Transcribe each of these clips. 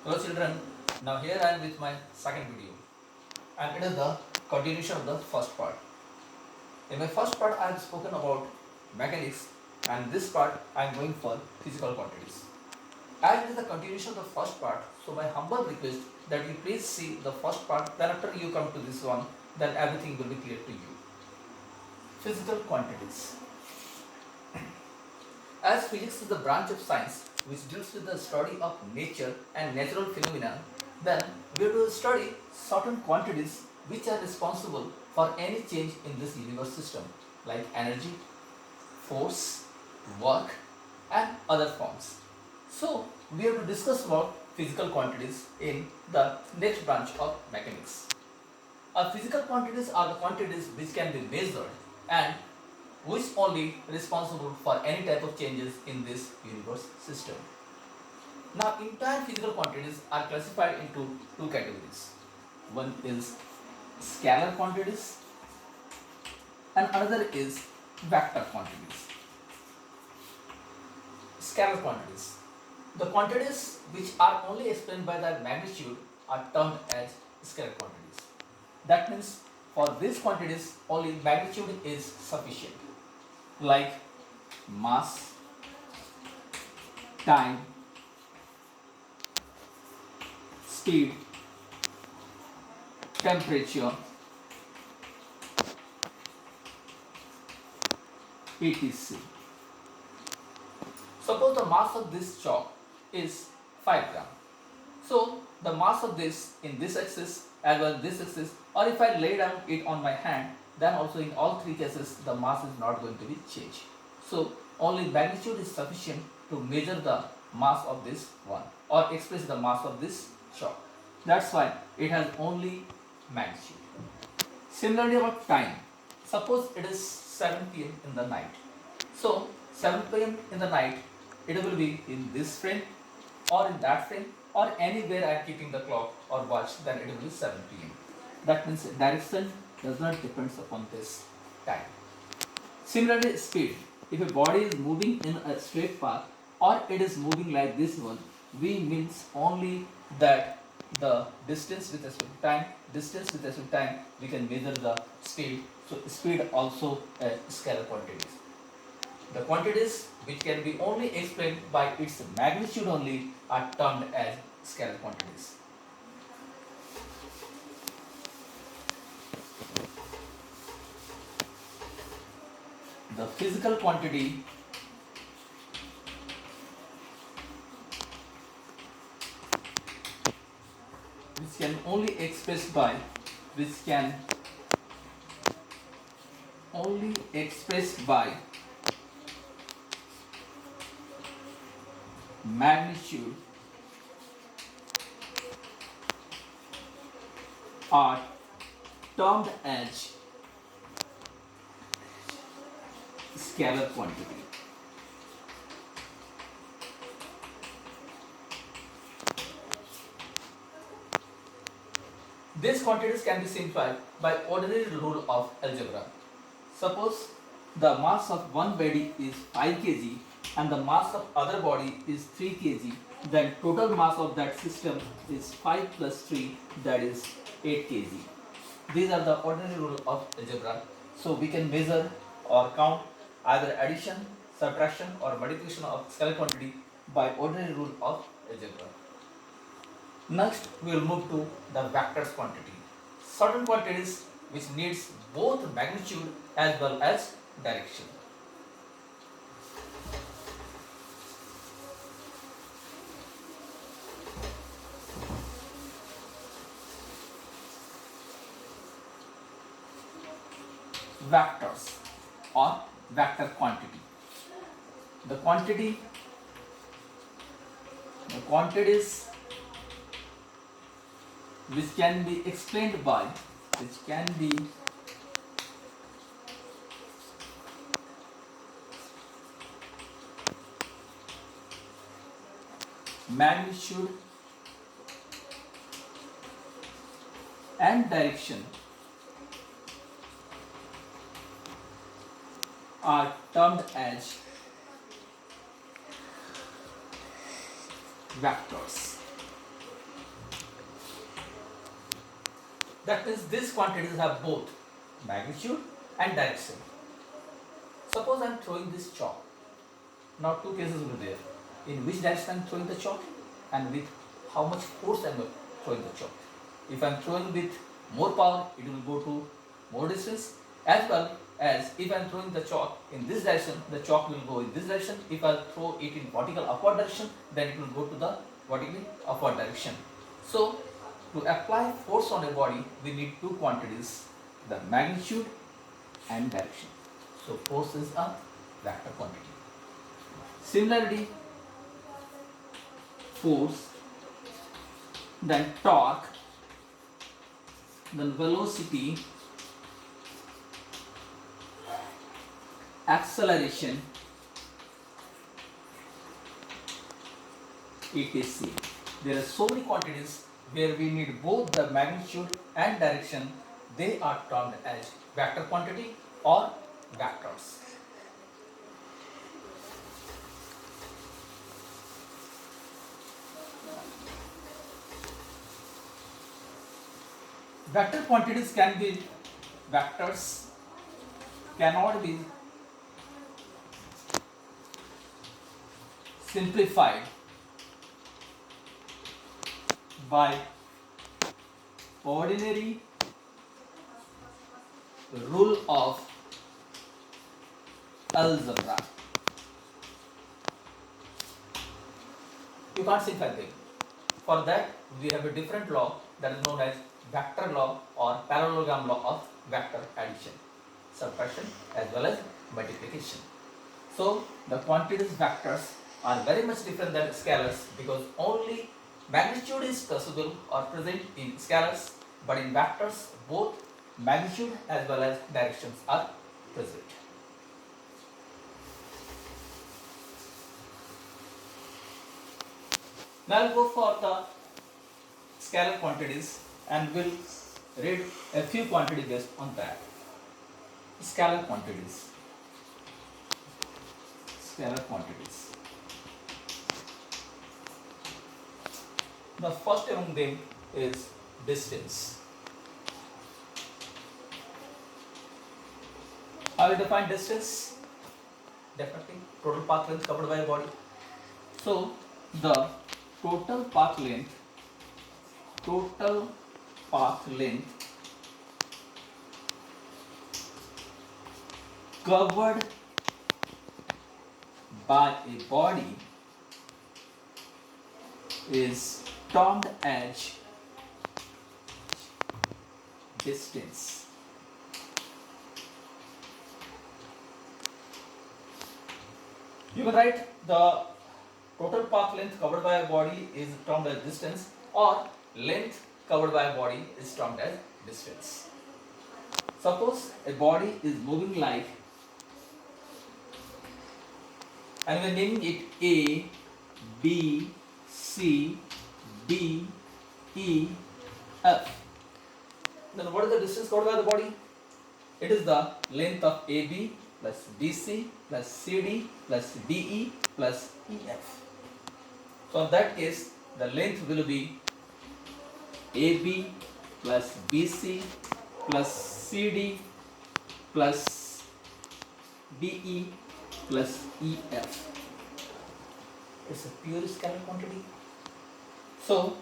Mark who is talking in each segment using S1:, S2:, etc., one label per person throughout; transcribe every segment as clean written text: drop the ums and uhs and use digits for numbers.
S1: Hello children, now here I am with my second video and it is the continuation of the first part. In my first part I have spoken about mechanics and this part I am going for physical quantities. As it is the continuation of the first part, so my humble request that you please see the first part, then after you come to this one, then everything will be clear to you. Physical quantities. As physics is the branch of science which deals with the study of nature and natural phenomena, then we have to study certain quantities which are responsible for any change in this universe system, like energy, force, work, and other forms. So we have to discuss about physical quantities in the next branch of mechanics. Physical quantities are the quantities which can be measured and which only responsible for any type of changes in this universe system. Now entire physical quantities are classified into two categories. One is scalar quantities and another is vector quantities. Scalar quantities. The quantities which are only explained by their magnitude are termed as scalar quantities. That means for these quantities only magnitude is sufficient, like mass, time, speed, temperature, etc. Suppose the mass of this chalk is 5 gram. So the mass of this in this axis as well as this axis, or if I lay down it on my hand, then also in all three cases the mass is not going to be changed. So only magnitude is sufficient to measure the mass of this one or express the mass of this chalk. That's why it has only magnitude. Similarly about time. Suppose it is 7 p.m. in the night. So 7 p.m. in the night, it will be in this frame or in that frame or anywhere I am keeping the clock or watch, then it will be 7 p.m. That means direction does not depend upon this time. Similarly, speed. If a body is moving in a straight path or it is moving like this one, V means only that the distance with respect to time, we can measure the speed. So speed also a scalar quantity. The quantities which can be only explained by its magnitude only are termed as scalar quantities. The physical quantity which can only expressed by magnitude are termed as scalar quantity. These quantities can be simplified by ordinary rule of algebra. Suppose the mass of one body is 5 kg and the mass of other body is 3 kg, then total mass of that system is 5 plus 3, that is 8 kg. These are the ordinary rule of algebra. So we can measure or count either addition, subtraction or multiplication of scalar quantity by ordinary rule of algebra. Next we will move to the vectors quantity. Certain quantities which needs both magnitude as well as direction. Vectors or vector quantity. The quantities which can be explained by magnitude and direction are termed as vectors. That means these quantities have both magnitude and direction. Suppose I am throwing this chalk. Now two cases will be there. In which direction I am throwing the chalk and with how much force I am throwing the chalk. If I am throwing with more power, it will go to more distance, as well as if I am throwing the chalk in this direction, the chalk will go in this direction. If I throw it in vertical upward direction, then it will go to the vertically upward direction. So to apply force on a body, we need two quantities, the magnitude and direction. So force is a vector quantity. Similarly, force, then torque, then velocity, acceleration, etc. There are so many quantities where we need both the magnitude and direction. They are termed as vector quantity or vectors. Vector quantities can be vectors, cannot be simplified by ordinary rule of algebra. You can't simplify them. For that, we have a different law that is known as vector law or parallelogram law of vector addition, subtraction as well as multiplication. So the quantities vectors are very much different than scalars because only magnitude is possible or present in scalars, but in vectors both magnitude as well as directions are present. Now we'll go for the scalar quantities and we'll read a few quantities based on that. Scalar quantities. Scalar quantities. The first among them is distance. How we define distance? Definitely total path length covered by a body. So the total path length covered by a body is termed as distance. You can write the total path length covered by a body is termed as distance, or length covered by a body is termed as distance. Suppose a body is moving like, and we are naming it A, B, C, D, E, F. Then what is the distance covered by the body? It is the length of AB plus BC plus CD plus DE plus EF. So in that case, the length will be AB plus BC plus CD plus DE plus EF. It's a pure scalar quantity. So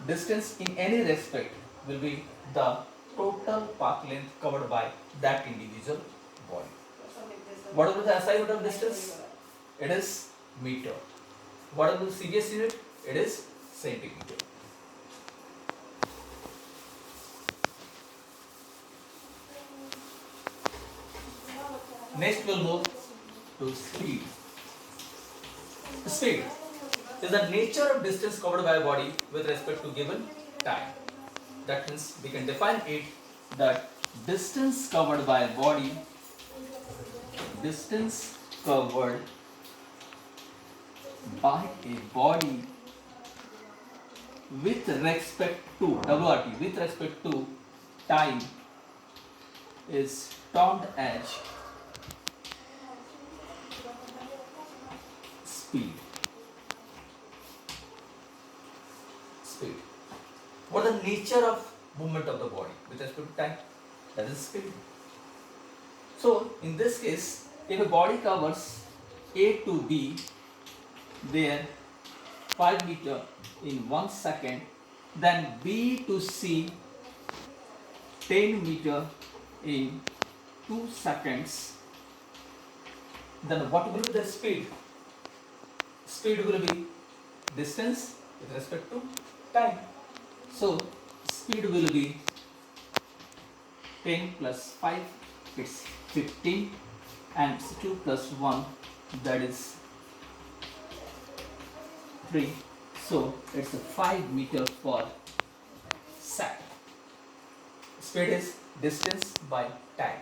S1: distance in any respect will be the total path length covered by that individual body. What will be the SI unit of distance? It is meter. What will be the CBS unit? It is centimeter. Next we'll move to speed. Speed is the nature of distance covered by a body with respect to given time. That means we can define it that distance covered by a body, distance covered by a body with respect to WRT, with respect to time, is termed as speed. Speed. What is the nature of movement of the body with respect to time, that is speed. So in this case, if a body covers A to B there 5 meter in 1 second, then B to C 10 meter in 2 seconds, then what will be the speed? Speed will be distance with respect to time. So speed will be 10 plus 5, it's 15, and 2 plus 1, that is 3. So it's 5 meter per second. Speed is distance by time.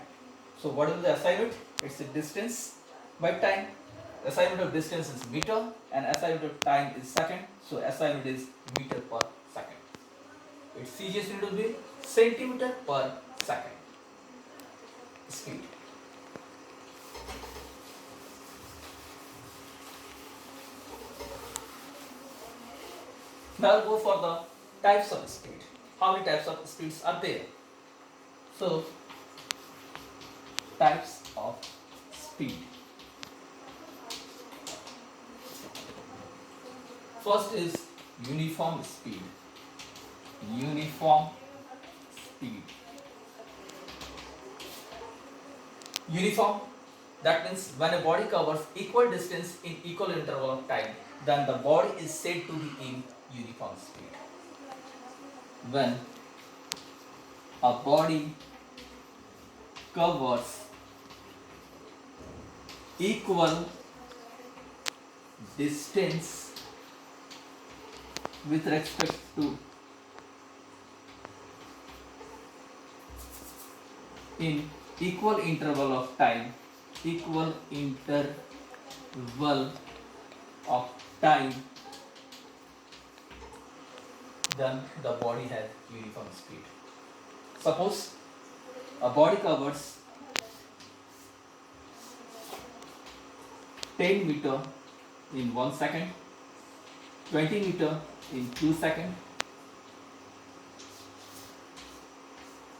S1: So what is the assignment? It's a distance by time. Assignment of distance is meter and assignment of time is second. So assignment is meter per second. Its CGS unit will be centimeter per second. Speed. Now we'll go for the types of speed. How many types of speeds are there? So, types of speed. First is uniform speed. Uniform speed. Uniform, that means when a body covers equal distance in equal interval of time, then the body is said to be in uniform speed. When a body covers equal distance with respect to in equal interval of time, equal interval of time, then the body has uniform speed. Suppose a body covers 10 meter in 1 second, 20 meter in 2 seconds,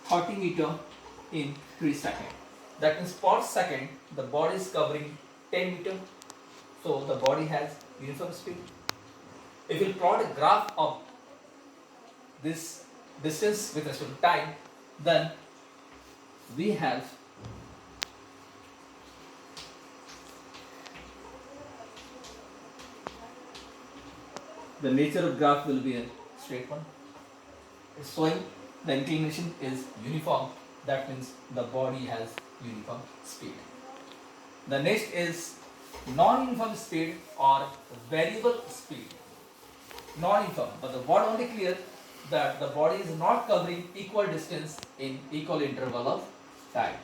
S1: 30 meter in 3 seconds. That means per second the body is covering 10 meter. So the body has uniform speed. If we plot a graph of this distance with respect to time, then we have the nature of graph will be a straight one. It's showing the inclination is uniform. That means the body has uniform speed. The next is non-uniform speed or variable speed. Non-uniform, but the word only clear that the body is not covering equal distance in equal interval of time.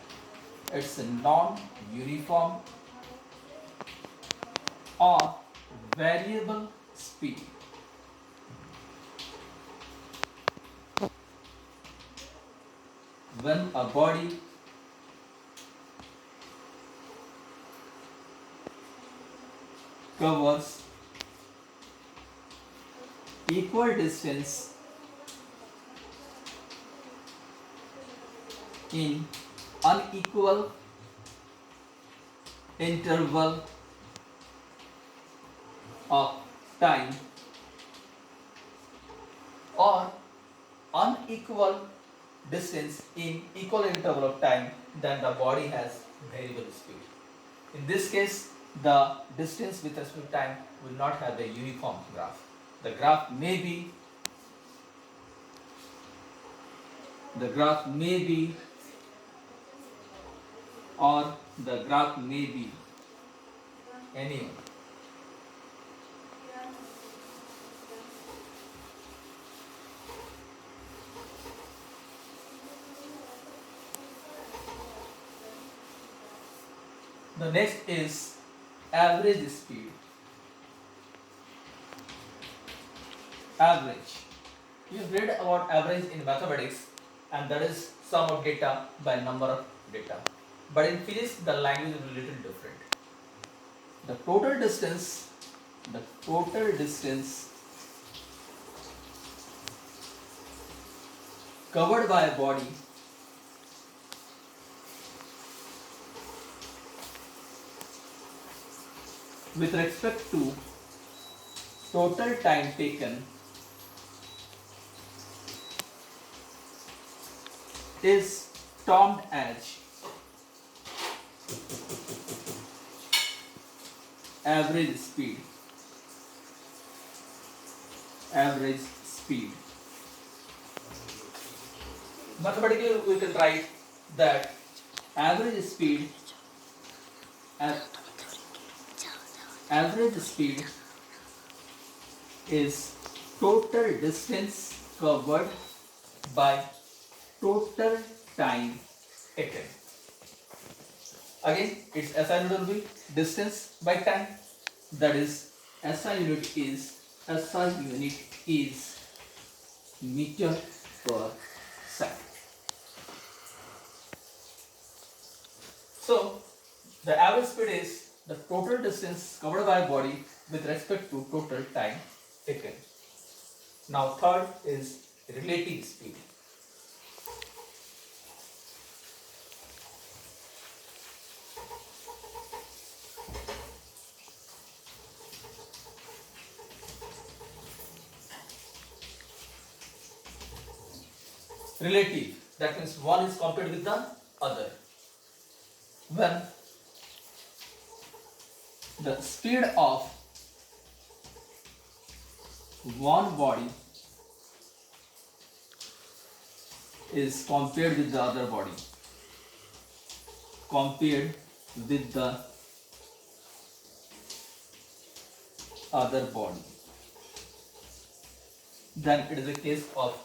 S1: It's a non-uniform or variable speed. When a body covers equal distance in unequal interval of time or unequal distance in equal interval of time, then the body has variable speed. In this case, the distance with respect to time will not have a uniform graph. The graph may be or the graph may be anyone. The next is average speed. Average. You have read about average in mathematics, and that is sum of data by number of data. But in physics, the language is a little different. The total distance covered by a body with respect to total time taken is termed as average speed. Average speed. Mathematically, we can write that average speed average speed is total distance covered by total time taken. Again, its SI unit will be distance by time. That is, SI unit is meter per second. So, the average speed is the total distance covered by a body with respect to total time taken. Now, third is relative speed. Relative, that means one is compared with the other. When the speed of one body is compared with the other body, compared with the other body, then it is a case of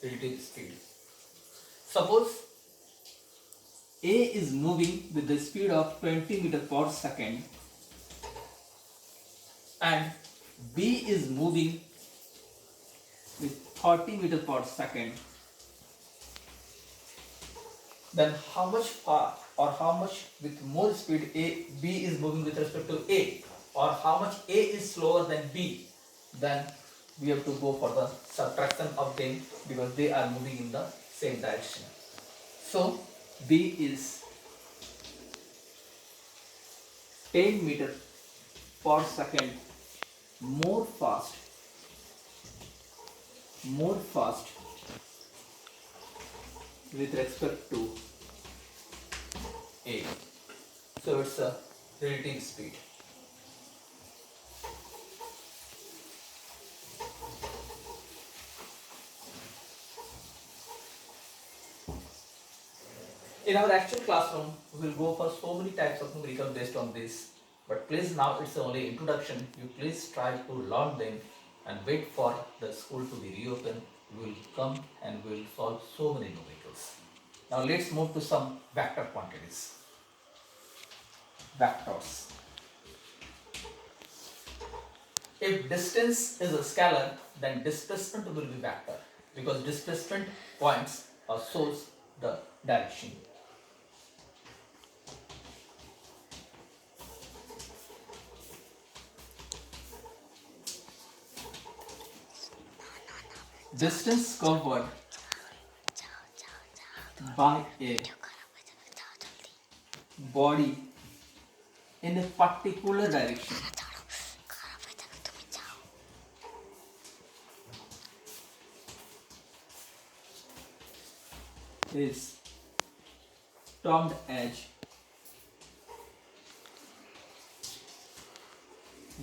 S1: relative speed. Suppose A is moving with the speed of 20 meters per second and B is moving with 30 meters per second, then how much far or how much with more speed B is moving with respect to A, or how much A is slower than B, then we have to go for the subtraction of them because they are moving in the same direction. So B is 10 meters per second more fast with respect to A. So it's a relative speed. In our actual classroom, we will go for so many types of numerical based on this. But please, now it's only introduction. You please try to learn them and wait for the school to be reopened. We will come and we will solve so many numericals. Now let's move to some vector quantities. Vectors. If distance is a scalar, then displacement will be vector because displacement points or shows the direction. Distance covered by a body in a particular direction is termed as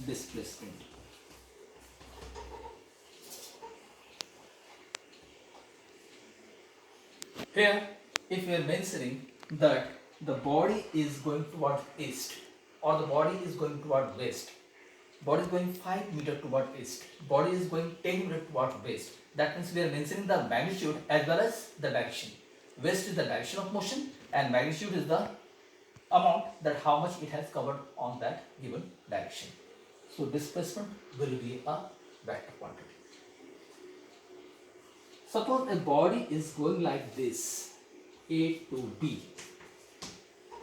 S1: displacement. Here, if we are mentioning that the body is going toward east or the body is going toward west, body is going 5 meters toward east, body is going 10 meters toward west, that means we are mentioning the magnitude as well as the direction. West is the direction of motion and magnitude is the amount that how much it has covered on that given direction. So displacement will be a vector quantity. Suppose a body is going like this, A to B.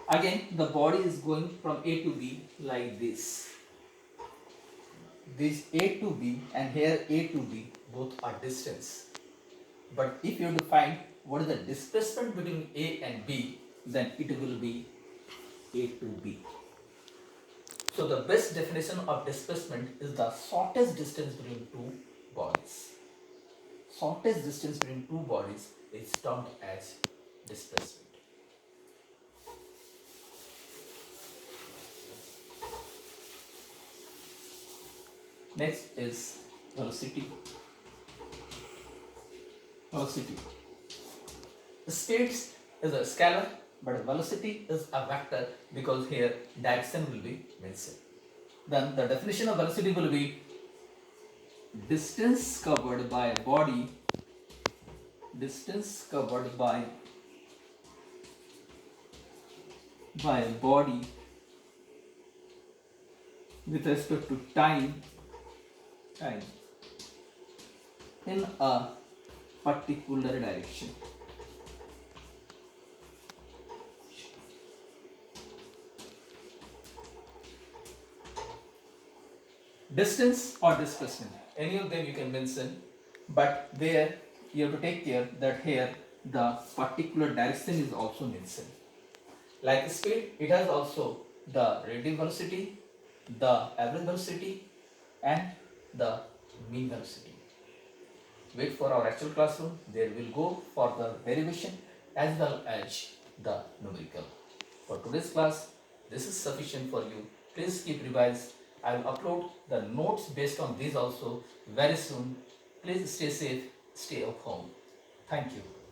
S1: Again, the body is going from A to B like this. This A to B and here A to B both are distance. But if you have to find what is the displacement between A and B, then it will be A to B. So the best definition of displacement is the shortest distance between two bodies. Shortest distance between two bodies is termed as displacement. Next is velocity. Velocity. Speed is a scalar, but velocity is a vector because here direction will be mentioned. Then the definition of velocity will be distance covered by a body, distance covered by a body with respect to time in a particular direction. Distance or displacement, any of them you can mention, but there you have to take care that here the particular direction is also mentioned. Like speed, it has also the relative velocity, the average velocity, and the mean velocity. Wait for our actual classroom, there will go for the derivation as well as the numerical. For today's class, this is sufficient for you. Please keep revise. I will upload the notes based on these also very soon. Please stay safe, stay at home. Thank you.